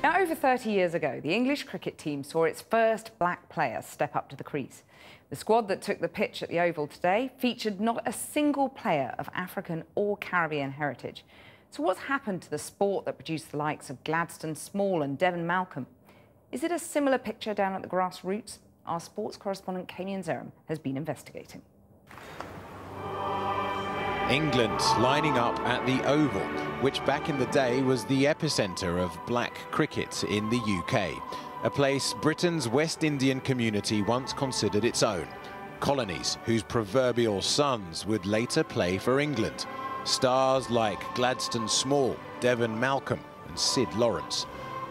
Now, over 30 years ago, the English cricket team saw its first black player step up to the crease. The squad that took the pitch at the Oval today featured not a single player of African or Caribbean heritage. So what's happened to the sport that produced the likes of Gladstone Small and Devon Malcolm? Is it a similar picture down at the grassroots? Our sports correspondent Kamian Zeram has been investigating. England lining up at the Oval, which back in the day was the epicentre of black cricket in the UK, a place Britain's West Indian community once considered its own. Colonies whose proverbial sons would later play for England. Stars like Gladstone Small, Devon Malcolm and Sid Lawrence.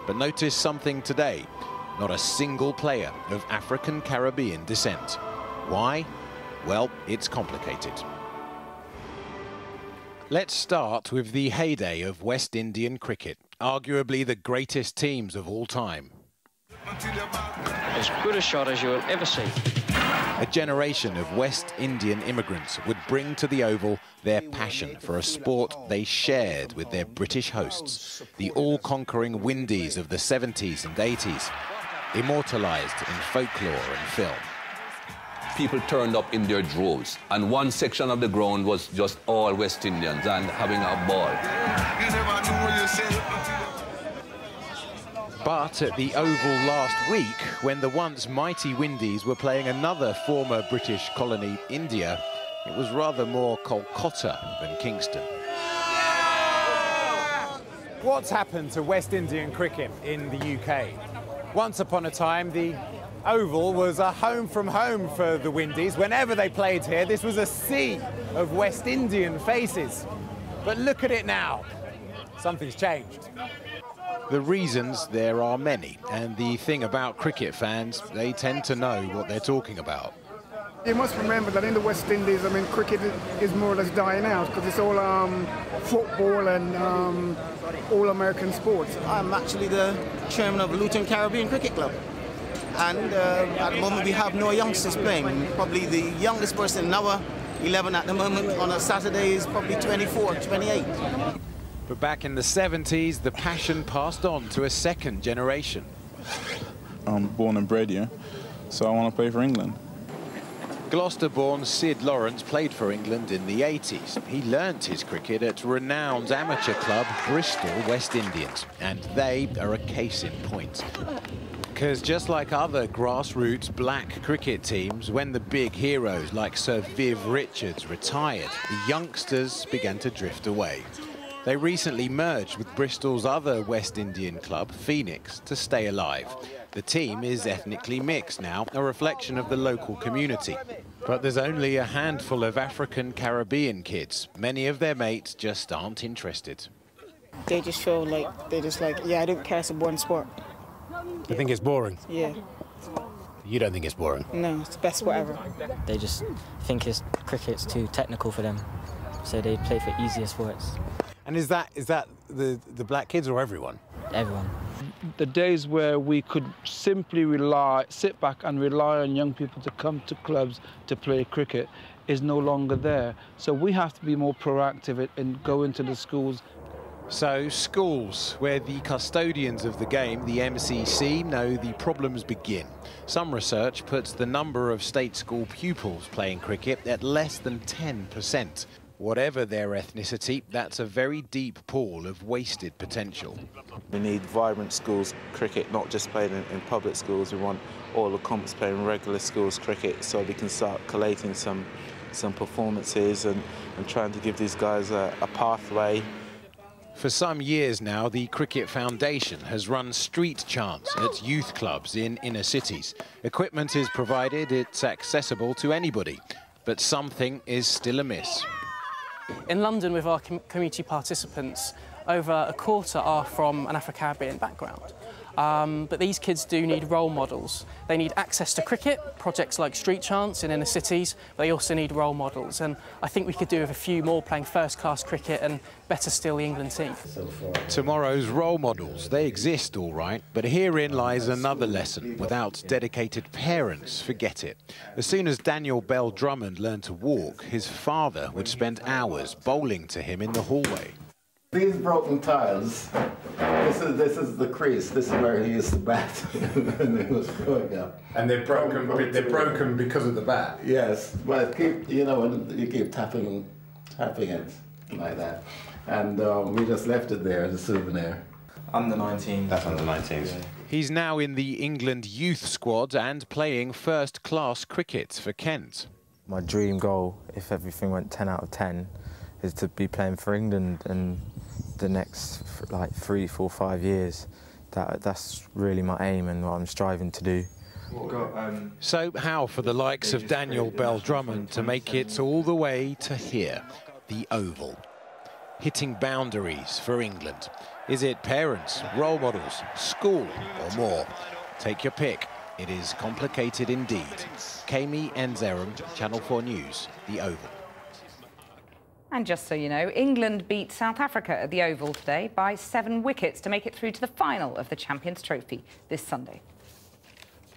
But notice something today, not a single player of African Caribbean descent. Why? Well, it's complicated. Let's start with the heyday of West Indian cricket, arguably the greatest teams of all time. As good a shot as you'll ever see. A generation of West Indian immigrants would bring to the Oval their passion for a sport they shared with their British hosts, the all-conquering Windies of the 70s and 80s, immortalised in folklore and film. People turned up in their droves, and one section of the ground was just all West Indians and having a ball. But at the Oval last week, when the once mighty Windies were playing another former British colony, India, it was rather more Kolkata than Kingston. What's happened to West Indian cricket in the UK? Once upon a time, the Oval was a home from home for the Windies. Whenever they played here, this was a sea of West Indian faces. But look at it now. Something's changed. The reasons, there are many, and the thing about cricket fans, they tend to know what they're talking about. You must remember that in the West Indies, I mean, cricket is more or less dying out because it's all football and all American sports. I'm actually the chairman of Luton Caribbean Cricket Club. And at the moment we have no youngsters playing. Probably the youngest person in our 11 at the moment on a Saturday is probably 24, 28. But back in the 70s, the passion passed on to a second generation. I'm born and bred here, so I want to play for England. Gloucester-born Sid Lawrence played for England in the 80s. He learnt his cricket at renowned amateur club Bristol West Indians, and they are a case in point. Because just like other grassroots black cricket teams, when the big heroes like Sir Viv Richards retired, the youngsters began to drift away. They recently merged with Bristol's other West Indian club, Phoenix, to stay alive. The team is ethnically mixed now, a reflection of the local community. But there's only a handful of African Caribbean kids. Many of their mates just aren't interested. They just feel like, yeah, I don't care, it's a boring sport. You think it's boring? Yeah. You don't think it's boring? No, it's the best sport ever. They just think cricket's too technical for them, so they play for easier sports. And is that the black kids or everyone? Everyone. The days where we could simply sit back and rely on young people to come to clubs to play cricket is no longer there. So we have to be more proactive and go into the schools. So schools, where the custodians of the game, the MCC, know the problems begin. Some research puts the number of state school pupils playing cricket at less than 10%. Whatever their ethnicity, that's a very deep pool of wasted potential. We need vibrant schools cricket, not just played in public schools. We want all the comps playing regular schools cricket so we can start collating some performances and trying to give these guys a pathway. For some years now, the Cricket Foundation has run street chants at youth clubs in inner cities. Equipment is provided, it's accessible to anybody, but something is still amiss. In London, with our community participants, over a quarter are from an Afro-Caribbean background. But these kids do need role models. They need access to cricket, projects like street chants in inner cities, but they also need role models. And I think we could do with a few more playing first-class cricket and, better still, the England team. Tomorrow's role models, they exist all right, but herein lies another lesson. Without dedicated parents, forget it. As soon as Daniel Bell-Drummond learned to walk, his father would spend hours bowling to him in the hallway. These broken tiles This is the crease. This is where he used to bat when he was growing up. And they're broken because of the bat. Yes, but when you keep tapping it like that, and we just left it there as a souvenir. Under 19. That's under 19s. Yeah. He's now in the England youth squad and playing first-class cricket for Kent. My dream goal, if everything went 10 out of 10, is to be playing for England in the next like 3, 4, 5 years. That's really my aim and what I'm striving to do. So how for the likes of Daniel Bell-Drummond to make it all the way to here, the Oval? Hitting boundaries for England. Is it parents, role models, school or more? Take your pick. It is complicated indeed. Kami Enzerum, Channel 4 News, the Oval. And just so you know, England beat South Africa at the Oval today by 7 wickets to make it through to the final of the Champions Trophy this Sunday.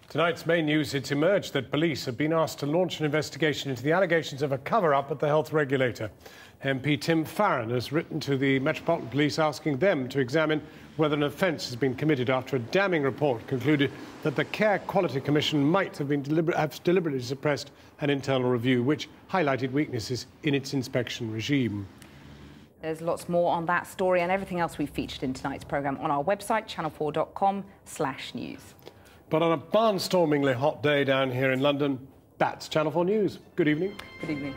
Tonight's main news, it's emerged that police have been asked to launch an investigation into the allegations of a cover-up at the health regulator. MP Tim Farron has written to the Metropolitan Police asking them to examine whether an offence has been committed after a damning report concluded that the Care Quality Commission might have been deliberately suppressed an internal review which highlighted weaknesses in its inspection regime. There's lots more on that story and everything else we've featured in tonight's programme on our website, channel4.com/news. But on a barnstormingly hot day down here in London, that's Channel 4 News. Good evening. Good evening.